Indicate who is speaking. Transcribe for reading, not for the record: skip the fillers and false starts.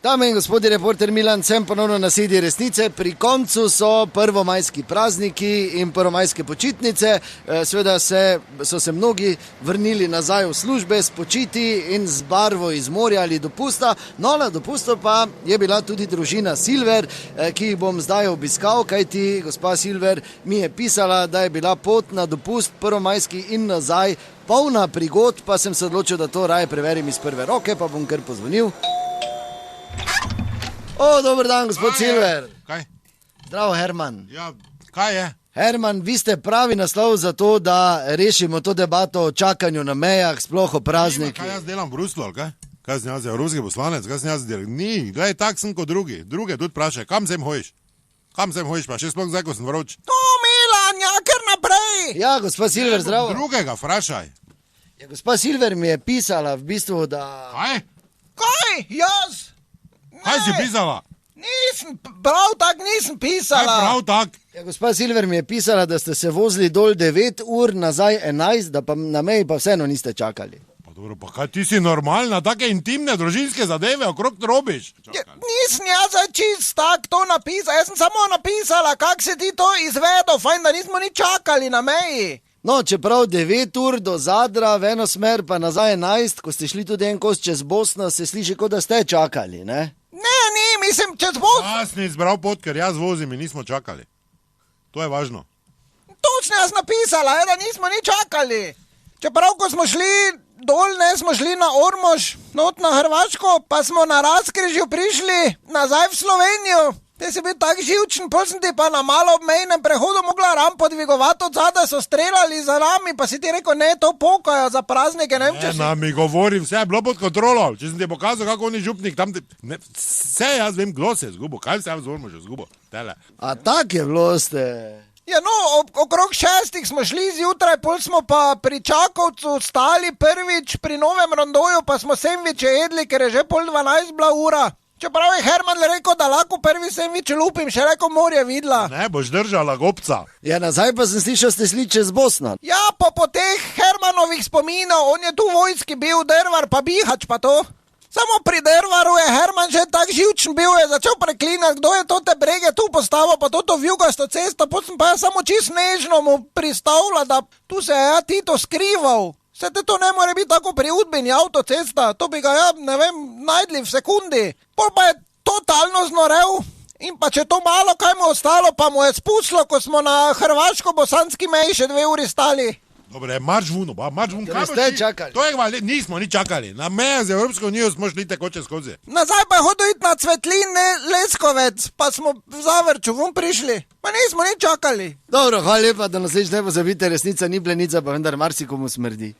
Speaker 1: Dame in gospodje, reporter Milan, sem ponovno na sedi resnice. Pri koncu so prvomajski prazniki in prvomajske počitnice. Seveda so se mnogi vrnili nazaj v službe, spočiti in z barvo iz morja ali dopusta. No, na dopustu pa je bila tudi družina Silver, ki jih bom zdaj obiskal, kajti gospa Silver mi je pisala, da je bila pot na dopust prvomajski in nazaj polna prigod, pa sem se odločil, da to raje preverim iz prve roke, pa bom kar pozvonil. Dober dan, gospod Silver.
Speaker 2: Kaj?
Speaker 1: Zdravo, Herman.
Speaker 2: Ja, kaj je?
Speaker 1: Herman, vi ste pravi naslov za to, da rešimo to debato o čakanju na mejah, sploh o praznikih.
Speaker 2: Kaj jaz delam v Bruslu, ali kaj? Kaj sem jaz, evropski poslanec, kaj sem jaz delal? Ni, gledaj, tak sem kot drugi. Druge tudi vprašaj, kam sem hojiš? Kam sem hojiš, pa še sploh zdaj, ko sem vroč?
Speaker 3: Milan, ja, kar naprej.
Speaker 1: Ja, gospod Silver, zdravo.
Speaker 2: Drugega vprašaj.
Speaker 1: Ja, gospa Silver mi je pisala v bistvu, da...
Speaker 2: Kaj?
Speaker 3: Jaz?
Speaker 2: Kaj si pisala?
Speaker 3: Nisem, prav tak nisem pisala.
Speaker 2: Kaj prav tak?
Speaker 1: Ja, gospa Silver mi je pisala, da ste se vozili dol 9 ur, nazaj 11, da pa na meji pa vseeno niste čakali.
Speaker 2: Pa dobro, pa kaj ti si normalna, take intimne družinske zadeve okrog robiš?
Speaker 3: Ja, nisem jaz čist tak to napisala, jaz sem samo napisala, kak si ti to izvedel, fajn, da nismo ni čakali na meji.
Speaker 1: No, čeprav 9 ur do Zadra v eno smer, pa nazaj 11, ko ste šli tudi en kos čez Bosno, se sliši, kot da ste čakali, ne?
Speaker 3: Ne, mislim, čez Bosno.
Speaker 2: Jaz nisem izbral pot, ker jaz vozim in nismo čakali. To je važno.
Speaker 3: Točno jaz napisala, da nismo ni čakali. Čeprav, ko smo šli dol, ne, smo šli na Ormož, not na Hrvaško, pa smo na Razkrižju prišli nazaj v Slovenijo. Te si bil tak živčen, pol sem ti pa na malo obmejnem prehodu mogla rampo dvigovati od zadaj, so streljali za nami, pa si ti rekel, ne, to pokajo za praznike, ne vem, če si...
Speaker 2: Ne, mi govori, vse je bilo pod kontrolo. Če sem ti pokazal, kako oni župnik tam... Vse jaz vem, kdo se je zgubil, kaj se je vzormo že zgubil. Tele.
Speaker 1: A tak je bilo ste...
Speaker 3: Ja, no, okrog 6 smo šli zjutraj, pol smo pa pri Čakovcu stali prvič pri Novem Rondoju, pa smo sendviče jedli, ker je že pol 12 bila ura. Čeprav je Herman rekel, da lahko prvi sendvič lupim, še rekel, morje videla.
Speaker 2: Ne, boš držala gobca.
Speaker 1: Ja, nazaj pa sem slišal, ste šli čez Bosno.
Speaker 3: Ja, po teh Hermanovih spominov, on je tu vojski bil, Drvar pa Bihač pa to. Samo pri Drvaru je Herman že tak živčen bil, je začel preklinati, kdo je to te brege tu postavil, pa to vjugasto cesto, potem pa jaz samo čist nežno mu pristavila, da tu se je ja Tito skrival. Se te to ne more biti tako pri Udbini avtocesta, to bi ga ja, ne vem, najdli v sekundi. Pol pa je totalno znorel in pa če to malo kaj mu ostalo, pa mu je spustilo, ko smo na hrvaško-bosanski meji še 2 uri stali.
Speaker 2: Dobre, marš vuno, marš vuno.
Speaker 1: Da ste čakali.
Speaker 2: To je hvali, nismo ni čakali. Na meja z Evropsko unijo smo šli tekoče skozi.
Speaker 3: Nazaj pa je hodil iti na Cvetlin, Leskovec, pa smo v Zavrču vun prišli. Pa nismo ni čakali.
Speaker 1: Dobro, hvala lepa, da naslednjič ne pozabite, resnica ni blenica, pa vendar marsikomu smrdi.